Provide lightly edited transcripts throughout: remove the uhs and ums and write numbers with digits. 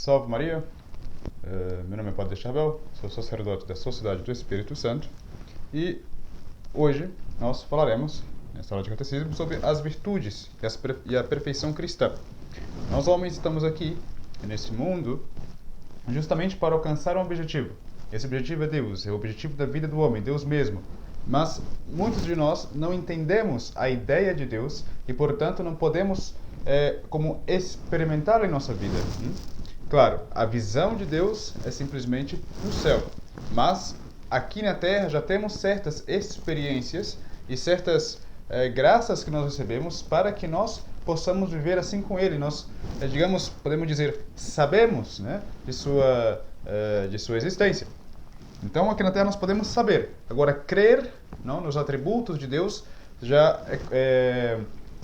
Salve Maria, meu nome é Padre Charbel, sou sacerdote da Sociedade do Espírito Santo e hoje nós falaremos, nesta aula de catecismo, sobre as virtudes e a perfeição cristã. Nós homens estamos aqui, nesse mundo, justamente para alcançar um objetivo. Esse objetivo é Deus, é o objetivo da vida do homem, Deus mesmo. Mas muitos de nós não entendemos a ideia de Deus e, portanto, não podemos como experimentá-lo em nossa vida. Claro, a visão de Deus é simplesmente no céu, mas aqui na Terra já temos certas experiências e certas graças que nós recebemos para que nós possamos viver assim com Ele. Nós, digamos, podemos dizer, sabemos, né, de sua existência. Então, aqui na Terra nós podemos saber. Agora, crer, não, nos atributos de Deus já é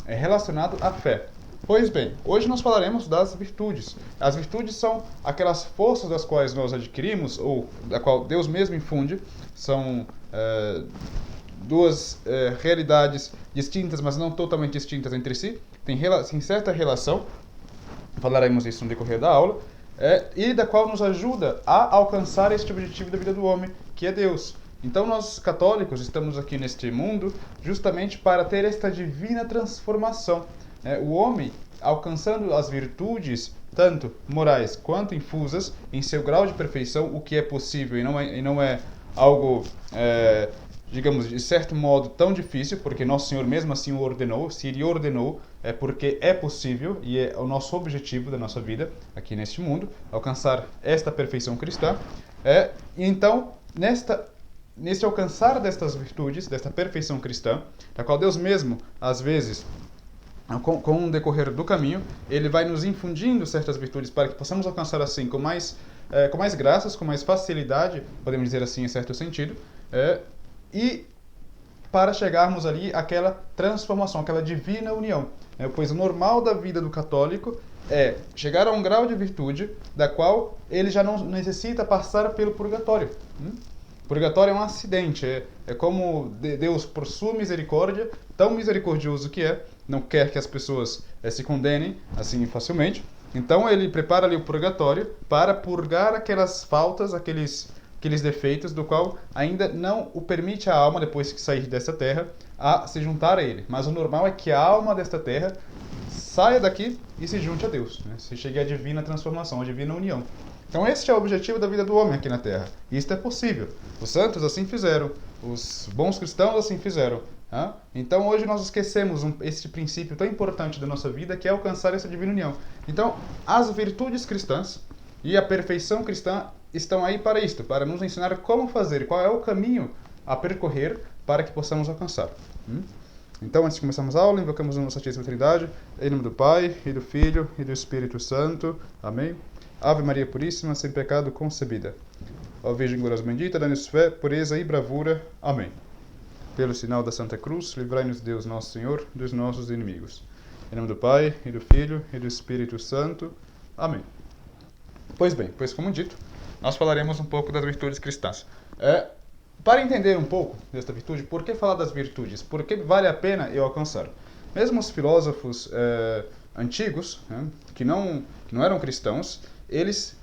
relacionado à fé. Pois bem, hoje nós falaremos das virtudes. As virtudes são aquelas forças das quais nós adquirimos, ou da qual Deus mesmo infunde. São duas realidades distintas, mas não totalmente distintas entre si. Tem certa relação, falaremos isso no decorrer da aula, e da qual nos ajuda a alcançar este objetivo da vida do homem, que é Deus. Então nós católicos estamos aqui neste mundo justamente para ter esta divina transformação. O homem, alcançando as virtudes, tanto morais quanto infusas, em seu grau de perfeição, o que é possível e não é algo, digamos, de certo modo tão difícil, porque Nosso Senhor mesmo assim o ordenou. Se Ele ordenou, é porque é possível e é o nosso objetivo da nossa vida aqui neste mundo, alcançar esta perfeição cristã. E então, neste alcançar destas virtudes, desta perfeição cristã, da qual Deus mesmo, às vezes, com o decorrer do caminho, Ele vai nos infundindo certas virtudes para que possamos alcançar assim com mais graças, com mais facilidade, podemos dizer assim em certo sentido, e para chegarmos ali àquela transformação, aquela divina união. Pois o normal da vida do católico é chegar a um grau de virtude da qual ele já não necessita passar pelo purgatório. O purgatório é um acidente, é como Deus, por sua misericórdia, tão misericordioso que não quer que as pessoas se condenem assim facilmente. Então ele prepara ali o purgatório para purgar aquelas faltas, aqueles defeitos do qual ainda não o permite a alma, depois que sair desta terra, a se juntar a ele. Mas o normal é que a alma desta terra saia daqui e se junte a Deus, se chegue à divina transformação, à divina união. Então este é o objetivo da vida do homem aqui na Terra. E isto é possível. Os santos assim fizeram, os bons cristãos assim fizeram. Então hoje nós esquecemos este princípio tão importante da nossa vida, que é alcançar essa divina união. Então as virtudes cristãs e a perfeição cristã estão aí para isto, para nos ensinar como fazer, qual é o caminho a percorrer para que possamos alcançar. Então, antes de começarmos a aula, invocamos a nossa Santíssima Trindade, em nome do Pai, e do Filho, e do Espírito Santo. Amém. Ave Maria Puríssima, sem pecado concebida. Ó Virgem gloriosa bendita, dá-nos fé, pureza e bravura. Amém. Pelo sinal da Santa Cruz, livrai-nos Deus nosso Senhor dos nossos inimigos. Em nome do Pai, e do Filho, e do Espírito Santo. Amém. Pois bem, como dito, nós falaremos um pouco das virtudes cristãs. Para entender um pouco desta virtude, por que falar das virtudes? Por que vale a pena eu alcançar? Mesmo os filósofos antigos, que não eram cristãos, eles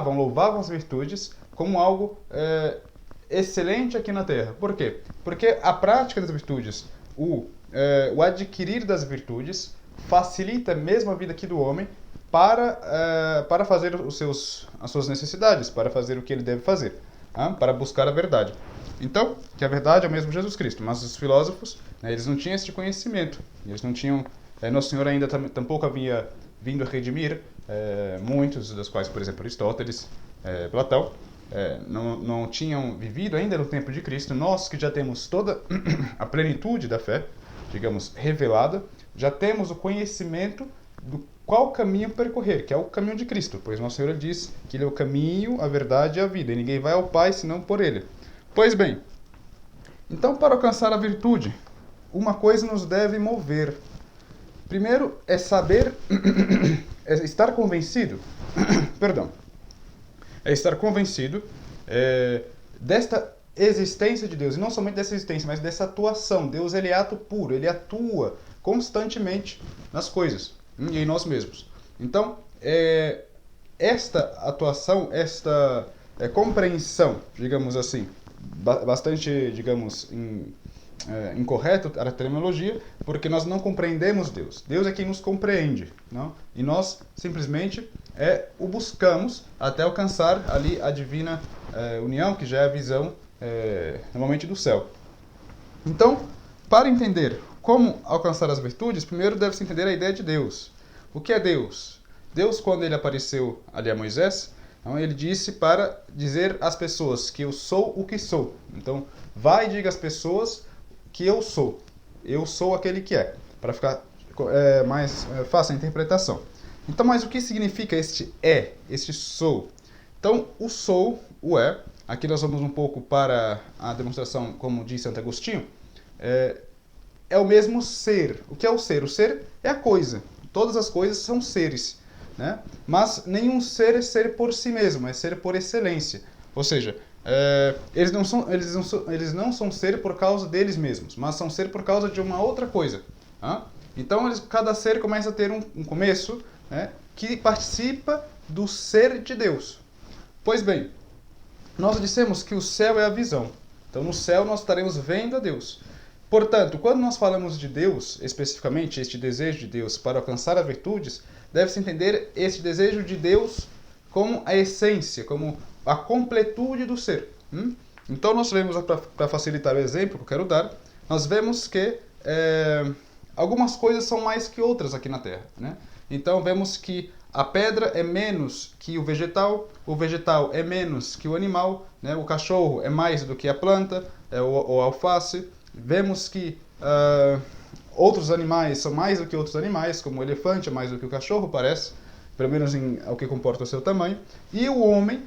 louvavam as virtudes como algo excelente aqui na Terra. Por quê? Porque a prática das virtudes, o adquirir das virtudes, facilita mesmo a vida aqui do homem para fazer as suas necessidades, para fazer o que ele deve fazer, para buscar a verdade. Então, que a verdade é o mesmo Jesus Cristo, mas os filósofos, eles não tinham esse conhecimento, eles não tinham, Nosso Senhor ainda tampouco havia vindo a redimir muitos, dos quais, por exemplo, Aristóteles, Platão, não tinham vivido ainda no tempo de Cristo. Nós que já temos toda a plenitude da fé, digamos, revelada, já temos o conhecimento do qual caminho percorrer, que é o caminho de Cristo, pois Nosso Senhor diz que Ele é o caminho, a verdade e a vida, e ninguém vai ao Pai senão por Ele. Pois bem, então para alcançar a virtude, uma coisa nos deve mover. Primeiro é saber, é estar convencido, desta existência de Deus, e não somente dessa existência, mas dessa atuação. Deus, ele é ato puro, ele atua constantemente nas coisas e em nós mesmos. Então, esta atuação, esta compreensão, digamos assim, bastante, digamos, incorreto a terminologia, porque nós não compreendemos Deus. Deus é quem nos compreende, não? E nós simplesmente o buscamos até alcançar ali a divina união, que já é a visão normalmente do céu. Então, para entender como alcançar as virtudes, primeiro deve-se entender a ideia de Deus. O que é Deus? Deus, quando ele apareceu ali a Moisés, então, ele disse para dizer às pessoas que eu sou o que sou. Então, vai e diga às pessoas que eu sou. Eu sou aquele que é, para ficar mais fácil a interpretação. Então, mas o que significa este sou? Então, o sou, o é, aqui nós vamos um pouco para a demonstração, como diz Santo Agostinho, é o mesmo ser. O que é o ser? O ser é a coisa. Todas as coisas são seres, né? Mas nenhum ser é ser por si mesmo, é ser por excelência. Ou seja, eles não são ser por causa deles mesmos, mas são ser por causa de uma outra coisa. Tá? Então, cada ser começa a ter um começo, né, que participa do ser de Deus. Pois bem, nós dissemos que o céu é a visão. Então, no céu nós estaremos vendo a Deus. Portanto, quando nós falamos de Deus, especificamente este desejo de Deus para alcançar as virtudes, deve-se entender este desejo de Deus como a essência, como a completude do ser. Então, nós vemos, para facilitar o exemplo que eu quero dar, nós vemos que algumas coisas são mais que outras aqui na Terra, né? Então, vemos que a pedra é menos que o vegetal é menos que o animal, né? O cachorro é mais do que a planta, o alface. Vemos que outros animais são mais do que outros animais, como o elefante é mais do que o cachorro, parece, pelo menos ao que comporta o seu tamanho. E o homem,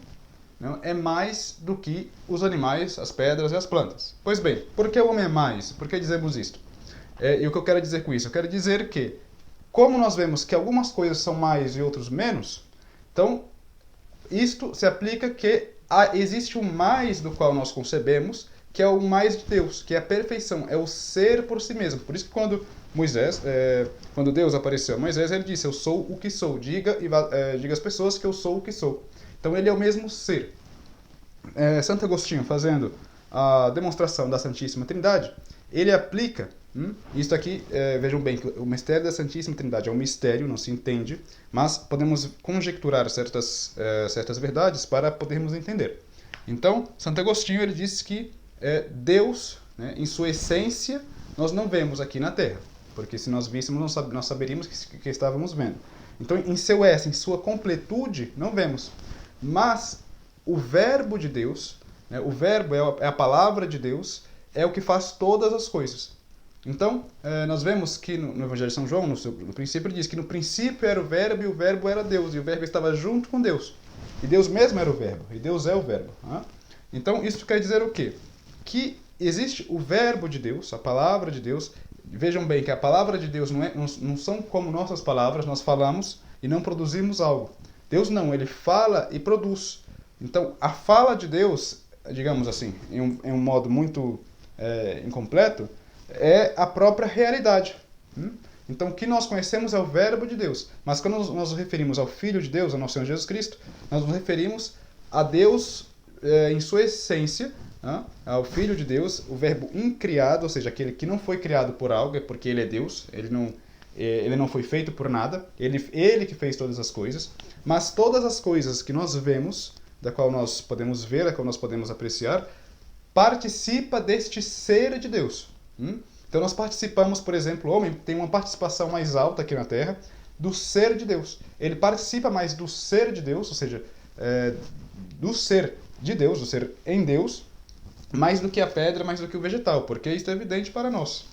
não, é mais do que os animais, as pedras e as plantas. Pois bem, por que o homem é mais? Por que dizemos isto? E o que eu quero dizer com isso? Eu quero dizer que, como nós vemos que algumas coisas são mais e outros menos, então isto se aplica que existe um mais do qual nós concebemos, que é o mais de Deus, que é a perfeição, é o ser por si mesmo. Por isso que quando Deus apareceu a Moisés, ele disse, eu sou o que sou, diga às pessoas que eu sou o que sou. Então ele é o mesmo ser. Santo Agostinho, fazendo a demonstração da Santíssima Trindade, ele aplica, isso aqui, vejam bem, que o mistério da Santíssima Trindade é um mistério, não se entende, mas podemos conjecturar certas verdades para podermos entender. Então, Santo Agostinho, ele diz que Deus, né, em sua essência, nós não vemos aqui na Terra, porque se nós víssemos, nós saberíamos que estávamos vendo. Então, em seu esse, em sua completude, não vemos. Mas o verbo de Deus, né, o verbo é a palavra de Deus, é o que faz todas as coisas. Então, nós vemos que no Evangelho de São João, no princípio, ele diz que no princípio era o verbo, e o verbo era Deus, e o verbo estava junto com Deus. E Deus mesmo era o verbo, e Deus é o verbo. Então, isso quer dizer o quê? Que existe o verbo de Deus, a palavra de Deus. Vejam bem que a palavra de Deus não são como nossas palavras, nós falamos e não produzimos algo. Deus não, ele fala e produz. Então, a fala de Deus, digamos assim, em um modo muito incompleto, é a própria realidade. Então, o que nós conhecemos é o verbo de Deus. Mas quando nós nos referimos ao Filho de Deus, ao nosso Senhor Jesus Cristo, nós nos referimos a Deus em sua essência, ao Filho de Deus, o verbo incriado, ou seja, aquele que não foi criado por algo, é porque ele é Deus, ele não foi feito por nada, ele que fez todas as coisas, mas todas as coisas que nós vemos, da qual nós podemos ver, da qual nós podemos apreciar, participa deste ser de Deus. Então nós participamos, por exemplo, o homem tem uma participação mais alta aqui na Terra do ser de Deus. Ele participa mais do ser de Deus, ou seja, do ser de Deus, do ser em Deus, mais do que a pedra, mais do que o vegetal, porque isso é evidente para nós.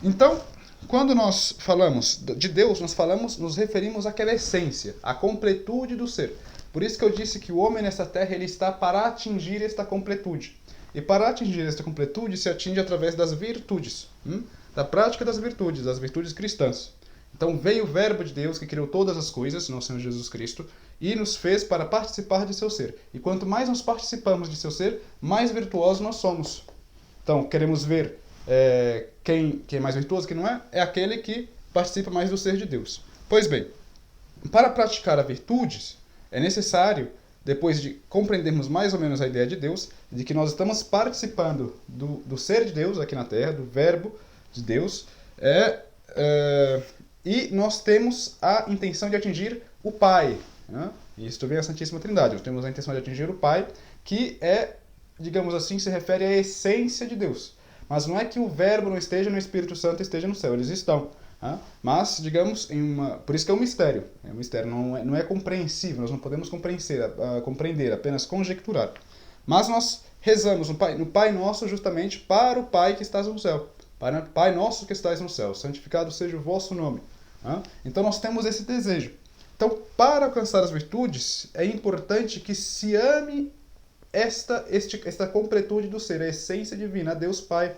Então, quando nós falamos de Deus, nos referimos àquela essência, à completude do ser. Por isso que eu disse que o homem nessa terra ele está para atingir esta completude. E para atingir esta completude se atinge através das virtudes, da prática das virtudes cristãs. Então veio o verbo de Deus que criou todas as coisas, nosso Senhor Jesus Cristo, e nos fez para participar de seu ser. E quanto mais nós participamos de seu ser, mais virtuosos nós somos. Então, queremos ver quem é mais virtuoso, quem não é? É aquele que participa mais do ser de Deus. Pois bem, para praticar as virtudes, é necessário, depois de compreendermos mais ou menos a ideia de Deus, de que nós estamos participando do ser de Deus aqui na Terra, do verbo de Deus, e nós temos a intenção de atingir o Pai. Né? E isto vem a Santíssima Trindade. Nós temos a intenção de atingir o Pai, que digamos assim, se refere à essência de Deus. Mas não é que o verbo não esteja no Espírito Santo e esteja no céu, eles estão. Mas, digamos, por isso que é um mistério. É um mistério, não é compreensível, nós não podemos compreender, apenas conjecturar. Mas nós rezamos no Pai Nosso justamente para o Pai que estás no céu. Pai Nosso que estás no céu, santificado seja o vosso nome. Então nós temos esse desejo. Então, para alcançar as virtudes, é importante que se ame esta completude do ser, a essência divina, a Deus Pai,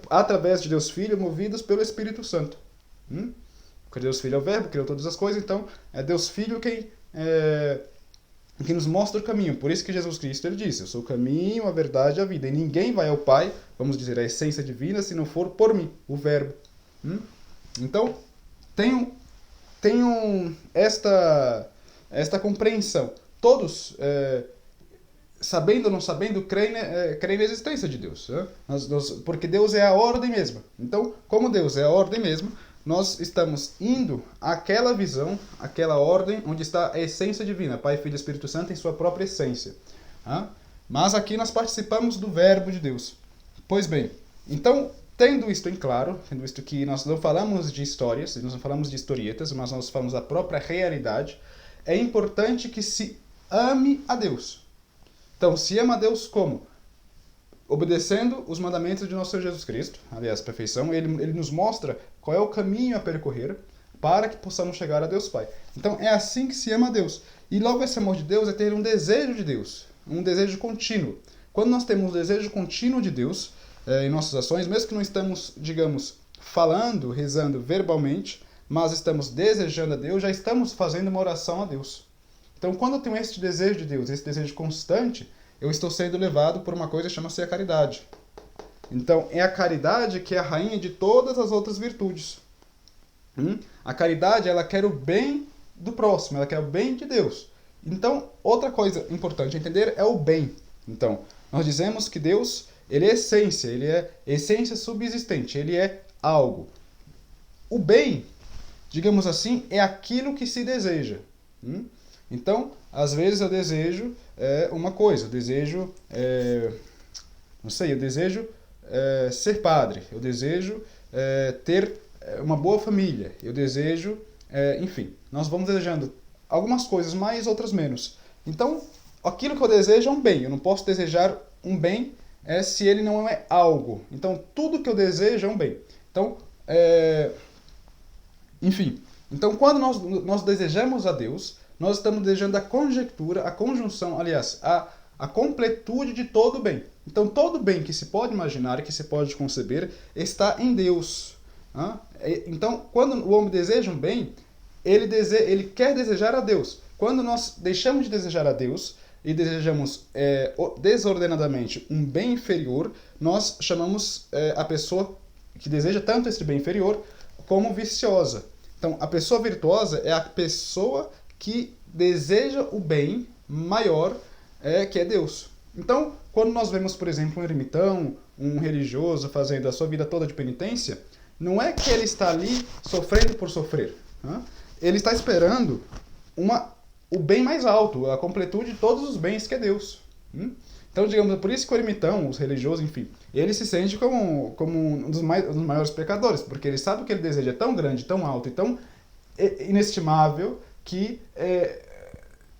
através de Deus Filho, movidos pelo Espírito Santo. Porque Deus Filho é o Verbo, criou todas as coisas, então é Deus Filho quem nos mostra o caminho. Por isso que Jesus Cristo ele disse: eu sou o caminho, a verdade e a vida. E ninguém vai ao Pai, vamos dizer, a essência divina, se não for por mim, o Verbo. Então, tenham esta compreensão. Todos, sabendo ou não sabendo, creem na existência de Deus. Porque Deus é a ordem mesma. Então, como Deus é a ordem mesma, nós estamos indo àquela visão, àquela ordem onde está a essência divina, Pai, Filho e Espírito Santo em sua própria essência. Mas aqui nós participamos do Verbo de Deus. Pois bem, então, tendo isto em claro, tendo isto que nós não falamos de histórias, nós não falamos de historietas, mas nós falamos da própria realidade, é importante que se ame a Deus. Então, se ama a Deus como? Obedecendo os mandamentos de nosso Senhor Jesus Cristo, aliás, perfeição, ele nos mostra qual é o caminho a percorrer para que possamos chegar a Deus Pai. Então, é assim que se ama a Deus. E logo esse amor de Deus é ter um desejo de Deus, um desejo contínuo. Quando nós temos um desejo contínuo de Deus em nossas ações, mesmo que não estamos, digamos, falando, rezando verbalmente, mas estamos desejando a Deus, já estamos fazendo uma oração a Deus. Então, quando eu tenho este desejo de Deus, esse desejo constante, eu estou sendo levado por uma coisa que chama-se a caridade. Então, é a caridade que é a rainha de todas as outras virtudes. A caridade, ela quer o bem do próximo, ela quer o bem de Deus. Então, outra coisa importante a entender é o bem. Então, nós dizemos que Deus, ele é essência subsistente, ele é algo. O bem, digamos assim, é aquilo que se deseja. Então, às vezes eu desejo uma coisa, eu desejo ser padre, eu desejo ter uma boa família, eu desejo, enfim, nós vamos desejando algumas coisas mais, outras menos. Então, aquilo que eu desejo é um bem, eu não posso desejar um bem se ele não é algo. Então, tudo que eu desejo é um bem. Então, enfim, então quando nós desejamos a Deus, nós estamos desejando a conjectura, a conjunção, aliás, a completude de todo o bem. Então, todo bem que se pode imaginar e que se pode conceber está em Deus. Então, quando o homem deseja um bem, ele quer desejar a Deus. Quando nós deixamos de desejar a Deus e desejamos desordenadamente um bem inferior, nós chamamos a pessoa que deseja tanto esse bem inferior como viciosa. Então, a pessoa virtuosa é a pessoa que deseja o bem maior, que é Deus. Então, quando nós vemos, por exemplo, um ermitão, um religioso fazendo a sua vida toda de penitência, não é que ele está ali sofrendo por sofrer. Ele está esperando o bem mais alto, a completude de todos os bens que é Deus. Então, digamos, por isso que o ermitão, os religiosos, enfim, ele se sente como um dos maiores pecadores, porque ele sabe que ele deseja tão grande, tão alto e tão inestimável, que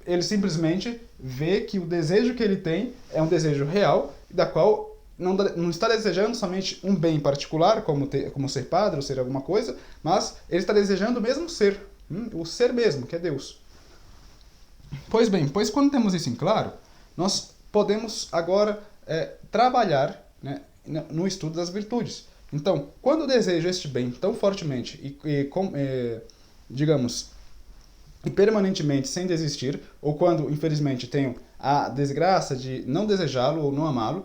ele simplesmente vê que o desejo que ele tem é um desejo real, da qual não está desejando somente um bem particular, como ser padre ou ser alguma coisa, mas ele está desejando o mesmo ser, o ser mesmo, que é Deus. Pois bem, quando temos isso em claro, nós podemos agora trabalhar, né, no estudo das virtudes. Então, quando eu desejo este bem tão fortemente digamos, e permanentemente sem desistir, ou quando, infelizmente, tenho a desgraça de não desejá-lo ou não amá-lo,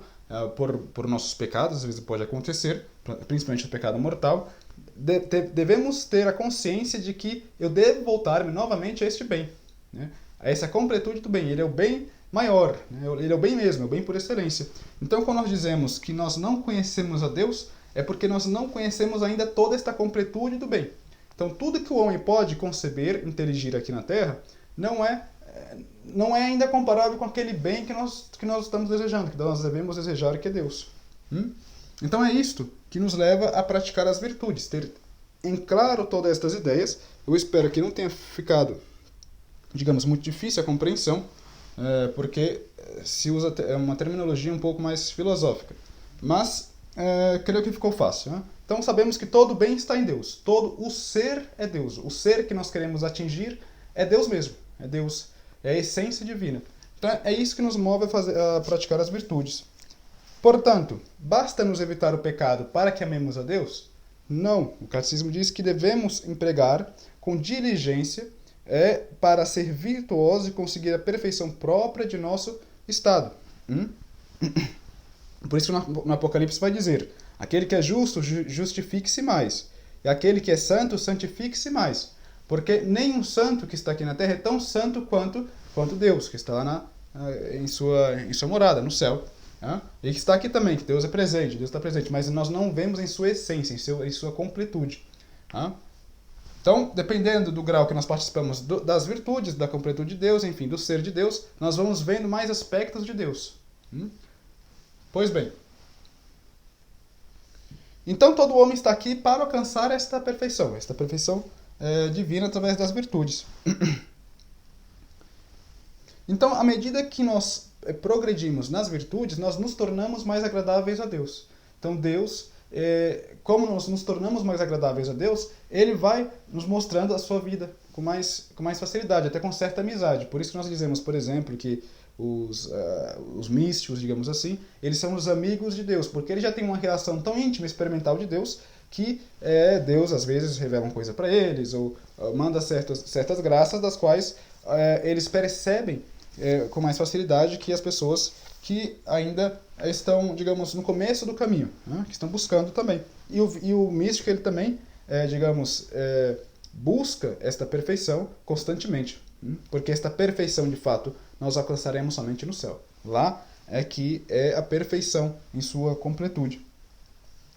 por nossos pecados, às vezes pode acontecer, principalmente o pecado mortal, devemos ter a consciência de que eu devo voltar-me novamente a este bem, né? A essa completude do bem. Ele é o bem maior, né? Ele é o bem mesmo, é o bem por excelência. Então, quando nós dizemos que nós não conhecemos a Deus, é porque nós não conhecemos ainda toda esta completude do bem. Então, tudo que o homem pode conceber, inteligir aqui na Terra, não é ainda comparável com aquele bem que nós estamos desejando, que nós devemos desejar, que é Deus. Então é isto que nos leva a praticar as virtudes, ter em claro todas estas ideias. Eu espero que não tenha ficado, digamos, muito difícil a compreensão, porque se usa uma terminologia um pouco mais filosófica. Mas creio que ficou fácil, né? Então sabemos que todo bem está em Deus, todo o ser é Deus. O ser que nós queremos atingir é Deus mesmo, é Deus, é a essência divina. Então é isso que nos move a praticar as virtudes. Portanto, basta nos evitar o pecado para que amemos a Deus? Não. O Catecismo diz que devemos empregar com diligência para ser virtuosos e conseguir a perfeição própria de nosso estado. Por isso no Apocalipse vai dizer: aquele que é justo, justifique-se mais. E aquele que é santo, santifique-se mais. Porque nenhum santo que está aqui na terra é tão santo quanto Deus, que está lá em sua morada, no céu. E que está aqui também, que Deus é presente, Deus está presente, mas nós não vemos em sua essência, em sua completude. Então, dependendo do grau que nós participamos das virtudes, da completude de Deus, enfim, do ser de Deus, nós vamos vendo mais aspectos de Deus. Pois bem, então todo homem está aqui para alcançar esta perfeição divina através das virtudes. Então, à medida que nós progredimos nas virtudes, nós nos tornamos mais agradáveis a Deus. Então Deus, como nós nos tornamos mais agradáveis a Deus, Ele vai nos mostrando a sua vida com mais facilidade, até com certa amizade. Por isso que nós dizemos, por exemplo, que os místicos, digamos assim, eles são os amigos de Deus, porque eles já têm uma relação tão íntima e experimental de Deus, que Deus às vezes revela uma coisa para eles, ou manda certas graças, das quais eles percebem com mais facilidade que as pessoas que ainda estão, digamos, no começo do caminho, né? Que estão buscando também. E o místico, ele também, busca esta perfeição constantemente, porque esta perfeição, de fato, nós alcançaremos somente no céu. Lá é que é a perfeição em sua completude.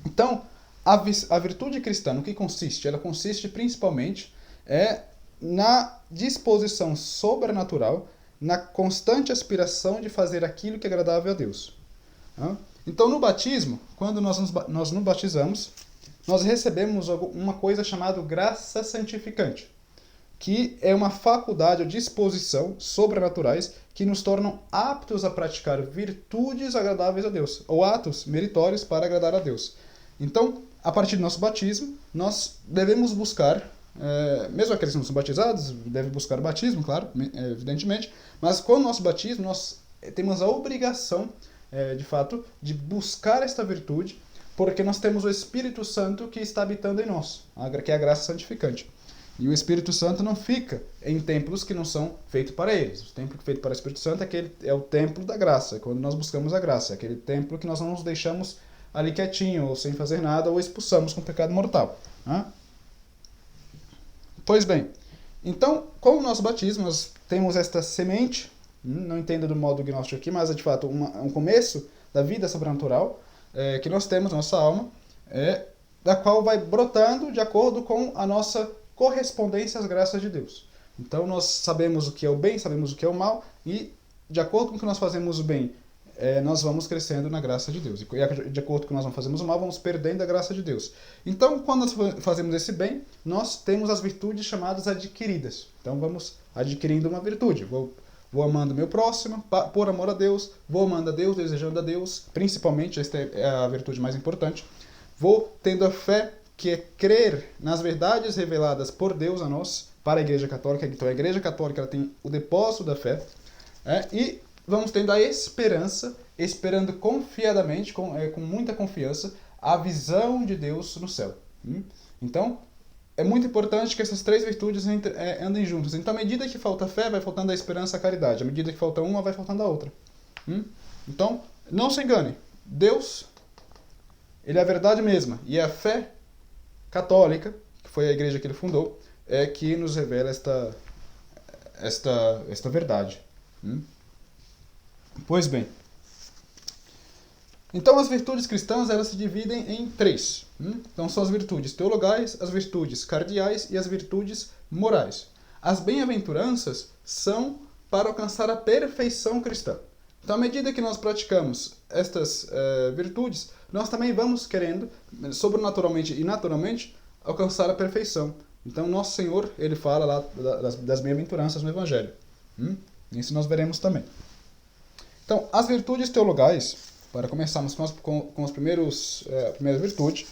Então, a virtude cristã, no que consiste? Ela consiste principalmente na disposição sobrenatural, na constante aspiração de fazer aquilo que é agradável a Deus. Então, no batismo, quando nós nos batizamos, nós recebemos uma coisa chamada graça santificante, que é uma faculdade ou disposição sobrenaturais que nos tornam aptos a praticar virtudes agradáveis a Deus, ou atos meritórios para agradar a Deus. Então, a partir do nosso batismo, nós devemos buscar, mesmo aqueles que não são batizados, devem buscar o batismo, claro, evidentemente, mas com o nosso batismo, nós temos a obrigação, de fato, de buscar esta virtude, porque nós temos o Espírito Santo que está habitando em nós, que é a graça santificante. E o Espírito Santo não fica em templos que não são feitos para eles. O templo feito para o Espírito Santo é o templo da graça, quando nós buscamos a graça, aquele templo que nós não nos deixamos ali quietinho, ou sem fazer nada, ou expulsamos com pecado mortal. Pois bem, então, com o nosso batismo, nós temos esta semente, não entenda do modo gnóstico aqui, mas é de fato um começo da vida sobrenatural que nós temos na nossa alma, da qual vai brotando de acordo com a nossa correspondência às graças de Deus. Então, nós sabemos o que é o bem, sabemos o que é o mal, e de acordo com que nós fazemos o bem, nós vamos crescendo na graça de Deus. E de acordo com que nós não fazemos o mal, vamos perdendo a graça de Deus. Então, quando nós fazemos esse bem, nós temos as virtudes chamadas adquiridas. Então, vamos adquirindo uma virtude. Vou amando o meu próximo, por amor a Deus. Vou amando a Deus, desejando a Deus. Principalmente, esta é a virtude mais importante. Vou tendo a fé, que é crer nas verdades reveladas por Deus a nós, para a Igreja Católica. Então, a Igreja Católica ela tem o depósito da fé. E vamos tendo a esperança, esperando confiadamente, com muita confiança, a visão de Deus no céu. Então, é muito importante que essas três virtudes andem juntas. Então, à medida que falta a fé, vai faltando a esperança e a caridade. À medida que falta uma, vai faltando a outra. Então, não se engane. Deus, Ele é a verdade mesma. E a fé católica, que foi a igreja que ele fundou, é que nos revela esta verdade. Pois bem, então as virtudes cristãs elas se dividem em três. Então são as virtudes teologais, as virtudes cardeais e as virtudes morais. As bem-aventuranças são para alcançar a perfeição cristã. Então, à medida que nós praticamos estas virtudes, nós também vamos querendo, sobrenaturalmente e naturalmente, alcançar a perfeição. Então, nosso Senhor, ele fala lá das bem-aventuranças no Evangelho. Isso nós veremos também. Então, as virtudes teologais, para começarmos com as primeiras virtudes,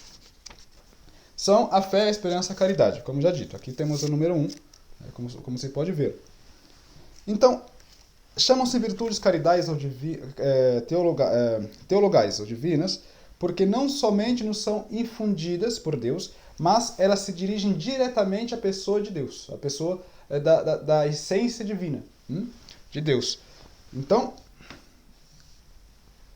são a fé, a esperança e a caridade, como já dito. Aqui temos o número 1, como você pode ver. Então, chamam-se virtudes caridais ou teologais ou divinas, porque não somente nos são infundidas por Deus, mas elas se dirigem diretamente à pessoa de Deus, à pessoa da essência divina de Deus. Então,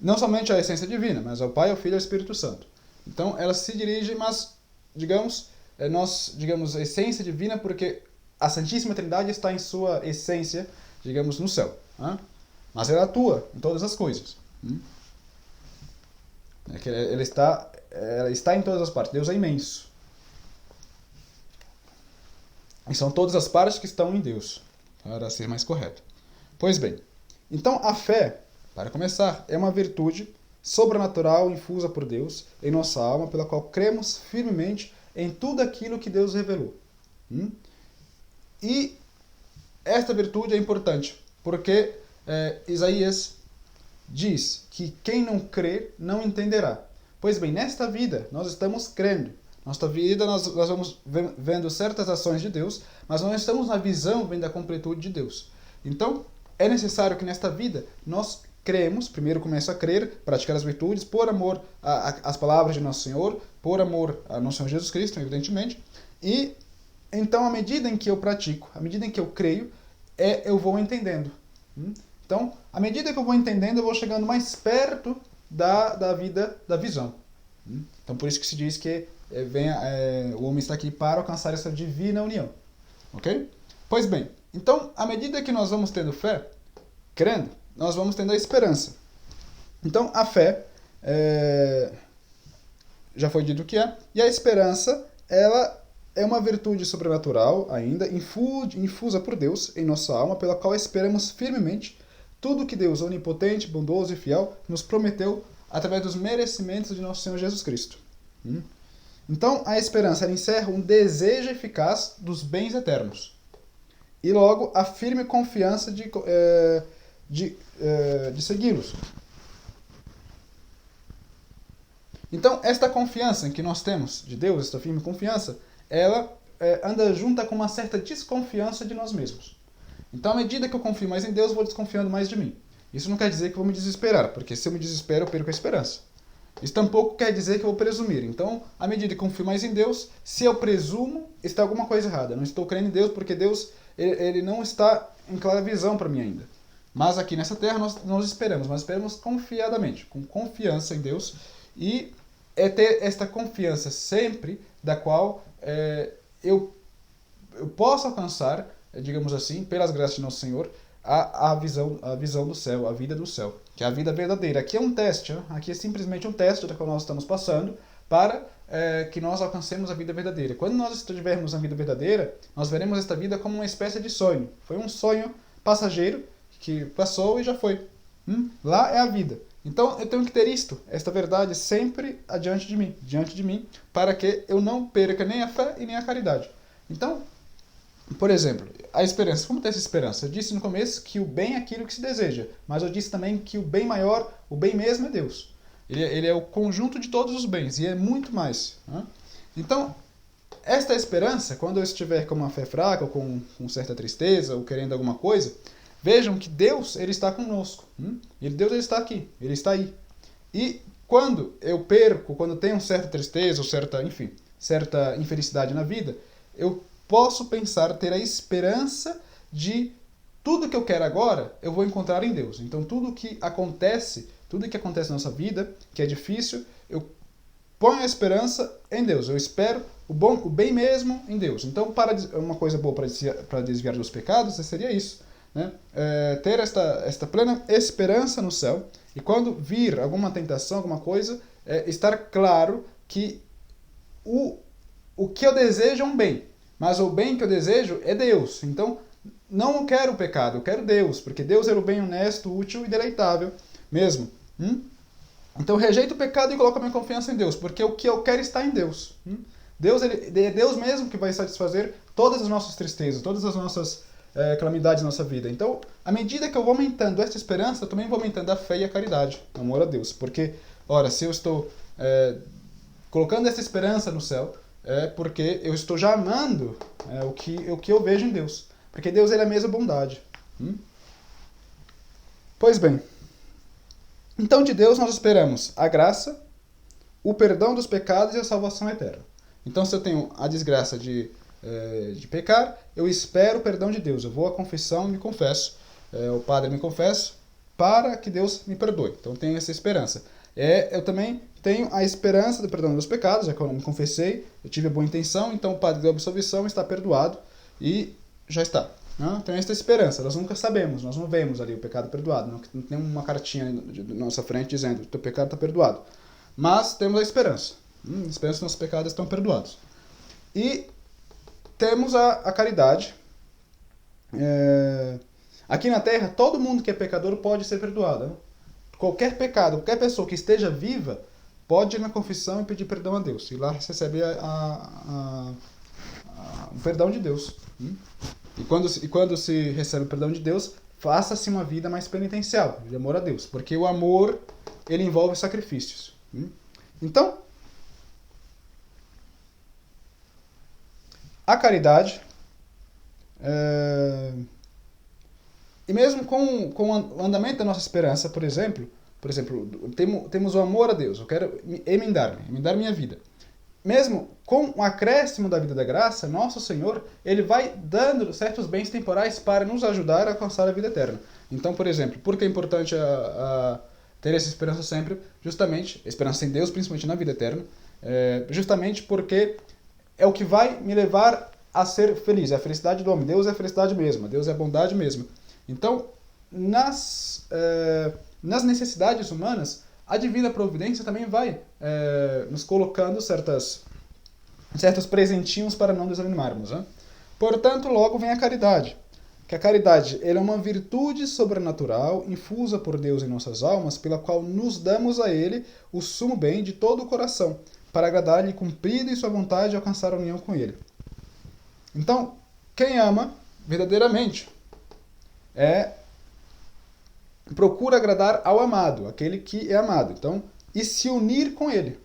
não somente à essência divina, mas ao Pai, ao Filho e ao Espírito Santo. Então, elas se dirigem, mas, digamos, a essência divina, porque a Santíssima Trindade está em sua essência, digamos, no céu. Mas ela atua em todas as coisas. Ela está em todas as partes. Deus é imenso. E são todas as partes que estão em Deus, para ser mais correto. Pois bem, então a fé, para começar, é uma virtude sobrenatural infusa por Deus em nossa alma, pela qual cremos firmemente em tudo aquilo que Deus revelou. E esta virtude é importante, porque Isaías diz que quem não crê não entenderá. Pois bem, nesta vida nós estamos crendo. Nesta vida nós vamos vendo certas ações de Deus, mas não estamos na visão da completude de Deus. Então, é necessário que nesta vida nós cremos, primeiro começa a crer, praticar as virtudes, por amor às palavras de Nosso Senhor, por amor a Nosso Senhor Jesus Cristo, evidentemente. E então, à medida em que eu pratico, à medida em que eu creio, eu vou entendendo. Então, à medida que eu vou entendendo, eu vou chegando mais perto da vida, da visão. Então, por isso que se diz que o homem está aqui para alcançar essa divina união. Ok? Pois bem, então, à medida que nós vamos tendo fé, crendo, nós vamos tendo a esperança. Então, a fé, já foi dito o que é, e a esperança, ela é uma virtude sobrenatural ainda, infusa por Deus em nossa alma, pela qual esperamos firmemente tudo que Deus, onipotente, bondoso e fiel, nos prometeu através dos merecimentos de nosso Senhor Jesus Cristo. Então, a esperança ela encerra um desejo eficaz dos bens eternos. E logo, a firme confiança de segui-los. Então, esta confiança que nós temos de Deus, esta firme confiança, ela anda junta com uma certa desconfiança de nós mesmos. Então, à medida que eu confio mais em Deus, eu vou desconfiando mais de mim. Isso não quer dizer que eu vou me desesperar, porque se eu me desespero, eu perco a esperança. Isso tampouco quer dizer que eu vou presumir. Então, à medida que eu confio mais em Deus, se eu presumo, está alguma coisa errada. Eu não estou crendo em Deus porque Deus ele não está em clara visão para mim ainda. Mas aqui nessa terra nós esperamos, mas esperamos confiadamente, com confiança em Deus. E é ter esta confiança sempre da qual eu posso alcançar, digamos assim, pelas graças de Nosso Senhor, a visão do céu, a vida do céu, que é a vida verdadeira. Aqui é um teste, aqui é simplesmente um teste da qual nós estamos passando para que nós alcancemos a vida verdadeira. Quando nós estivermos na vida verdadeira, nós veremos esta vida como uma espécie de sonho. Foi um sonho passageiro que passou e já foi. Lá é a vida. Então eu tenho que ter esta verdade sempre diante de mim, para que eu não perca nem a fé e nem a caridade. Então, por exemplo, a esperança. Como ter essa esperança? Eu disse no começo que o bem é aquilo que se deseja, mas eu disse também que o bem maior, o bem mesmo é Deus. Ele é o conjunto de todos os bens, e é muito mais. Então, esta esperança, quando eu estiver com uma fé fraca, ou com certa tristeza, ou querendo alguma coisa, vejam que Deus ele está conosco. Deus ele está aqui, Ele está aí. E quando eu perco, quando tenho certa tristeza, ou certa infelicidade na vida, eu posso pensar, ter a esperança de tudo que eu quero agora, eu vou encontrar em Deus. Então tudo que acontece na nossa vida, que é difícil, eu ponho a esperança em Deus. Eu espero o bem mesmo em Deus. Então, uma coisa boa para desviar dos pecados seria isso, né? Ter esta plena esperança no céu, e quando vir alguma tentação, alguma coisa, estar claro que o que eu desejo é um bem, mas o bem que eu desejo é Deus. Então, não quero o pecado, eu quero Deus, porque Deus é o bem honesto, útil e deleitável mesmo. Então, rejeito o pecado e coloco a minha confiança em Deus, porque o que eu quero está em Deus. É Deus mesmo que vai satisfazer todas as nossas tristezas, todas as nossas calamidades na nossa vida. Então, à medida que eu vou aumentando essa esperança, eu também vou aumentando a fé e a caridade, o amor a Deus. Porque, ora, se eu estou colocando essa esperança no céu, é porque eu estou já amando o que eu vejo em Deus. Porque Deus ele é a mesma bondade. Pois bem, então de Deus nós esperamos a graça, o perdão dos pecados e a salvação eterna. Então se eu tenho a desgraça de pecar, eu espero o perdão de Deus. Eu vou à confissão e me confesso. O padre me confesso para que Deus me perdoe. Então eu tenho essa esperança. Eu também tenho a esperança do perdão dos pecados, já que eu não me confessei, eu tive a boa intenção, então o padre deu absolvição, está perdoado e já está. Então essa esperança, nós nunca sabemos, nós não vemos ali o pecado perdoado, não tem uma cartinha na nossa frente dizendo teu pecado está perdoado. Mas temos a esperança, a esperança que nossos pecados estão perdoados. E temos a caridade. Aqui na Terra, todo mundo que é pecador pode ser perdoado. Qualquer pecado, qualquer pessoa que esteja viva, pode ir na confissão e pedir perdão a Deus. E lá receber o perdão de Deus. E quando se recebe o perdão de Deus, faça-se uma vida mais penitencial, de amor a Deus. Porque o amor, ele envolve sacrifícios. Então, a caridade, e mesmo com o andamento da nossa esperança, por exemplo, temos o amor a Deus, eu quero emendar minha vida. Mesmo com o acréscimo da vida da graça, nosso Senhor, ele vai dando certos bens temporais para nos ajudar a alcançar a vida eterna. Então, por exemplo, por que é importante ter essa esperança sempre? Justamente, esperança em Deus, principalmente na vida eterna, justamente porque é o que vai me levar a ser feliz, é a felicidade do homem. Deus é a felicidade mesma, Deus é a bondade mesma. Então, nas necessidades humanas, a divina providência também vai nos colocando certos presentinhos para não desanimarmos. Portanto, logo vem a caridade. Que a caridade é uma virtude sobrenatural infusa por Deus em nossas almas, pela qual nos damos a Ele o sumo bem de todo o coração, para agradar-lhe cumprida em sua vontade e alcançar a união com Ele. Então, quem ama verdadeiramente procura agradar ao amado, aquele que é amado. Então, e se unir com ele,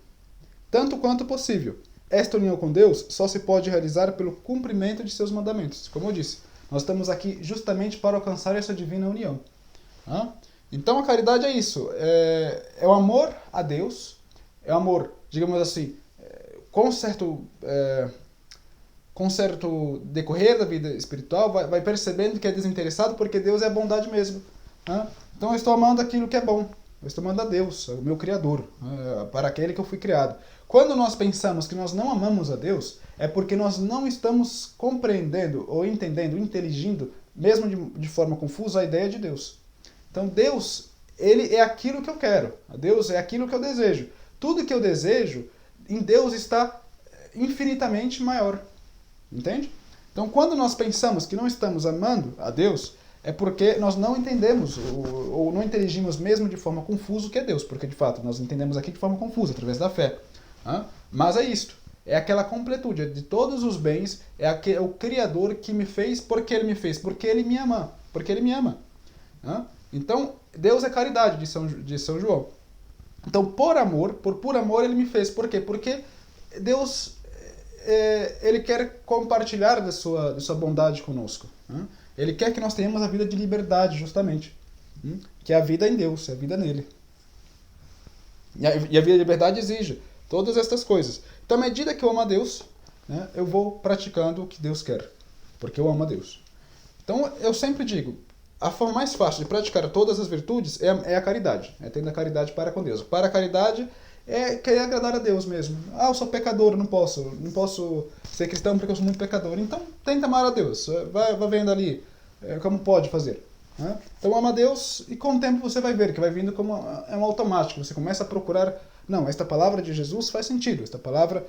tanto quanto possível. Esta união com Deus só se pode realizar pelo cumprimento de seus mandamentos. Como eu disse, nós estamos aqui justamente para alcançar essa divina união. Então, a caridade é isso. É o amor a Deus, é o amor, digamos assim, com certo decorrer da vida espiritual, vai percebendo que é desinteressado, porque Deus é a bondade mesmo. Então eu estou amando aquilo que é bom. Eu estou amando a Deus, o meu Criador, para aquele que eu fui criado. Quando nós pensamos que nós não amamos a Deus, é porque nós não estamos compreendendo, ou entendendo, inteligindo, mesmo de forma confusa, a ideia de Deus. Então Deus, ele é aquilo que eu quero. Deus é aquilo que eu desejo. Tudo que eu desejo, em Deus está infinitamente maior. Entende? Então quando nós pensamos que não estamos amando a Deus, é porque nós não entendemos, ou não inteligimos mesmo de forma confusa o que é Deus, porque de fato nós entendemos aqui de forma confusa, através da fé. Mas é isto, é aquela completude de todos os bens, é o Criador que me fez, porque Ele me fez, porque Ele me ama, Então, Deus é caridade, de São João. Então, por puro amor, Ele me fez. Por quê? Porque Deus, Ele quer compartilhar da sua bondade conosco. Ele quer que nós tenhamos a vida de liberdade, justamente. Que é a vida em Deus, é a vida nele. E a vida de liberdade exige todas estas coisas. Então, à medida que eu amo a Deus, eu vou praticando o que Deus quer. Porque eu amo a Deus. Então, eu sempre digo, a forma mais fácil de praticar todas as virtudes é a caridade. É tendo a caridade para com Deus. Para a caridade, é querer agradar a Deus mesmo. Eu sou pecador, não posso ser cristão porque eu sou muito pecador. Então, tenta amar a Deus. Vai vendo ali como pode fazer. Né? Então, ama a Deus e com o tempo você vai ver que vai vindo como um automático. Você começa a procurar, não, esta palavra de Jesus faz sentido, esta palavra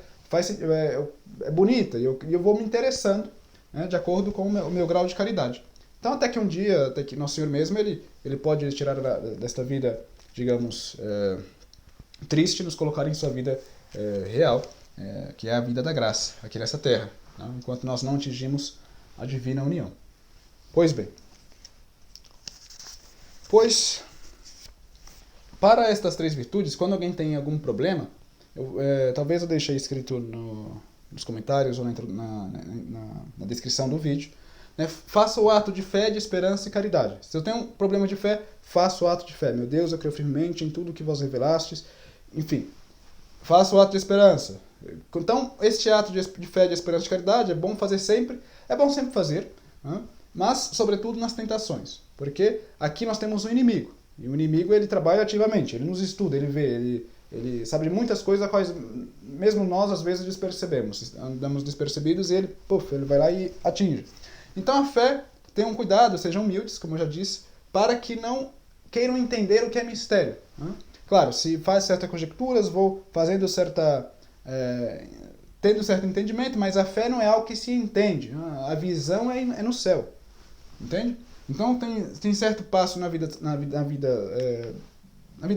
é bonita e eu vou me interessando, né, de acordo com o meu grau de caridade. Então, até que um dia, até que Nosso Senhor mesmo, ele pode tirar desta vida, digamos, triste, nos colocar em sua vida real, que é a vida da graça, aqui nessa terra, né, enquanto nós não atingimos a divina união. Pois bem, para estas 3 virtudes, quando alguém tem algum problema, talvez eu deixei escrito nos comentários ou na descrição do vídeo, né, faça o ato de fé, de esperança e caridade. Se eu tenho um problema de fé, faça o ato de fé. Meu Deus, eu creio firmemente em tudo que vos revelastes. Enfim, faça o ato de esperança. Então, este ato de fé, de esperança e de caridade é bom sempre fazer, né? Mas, sobretudo, nas tentações. Porque aqui nós temos um inimigo. E o inimigo, ele trabalha ativamente, ele nos estuda, ele vê, ele sabe de muitas coisas a quais mesmo nós, às vezes, despercebemos. Andamos despercebidos e ele vai lá e atinge. Então, a fé, tenham cuidado, sejam humildes, como eu já disse, para que não queiram entender o que é mistério. Né? Claro, se faz certas conjecturas, vou fazendo tendo certo entendimento, mas a fé não é algo que se entende. A visão é no céu. Entende? Então tem certo passo na vida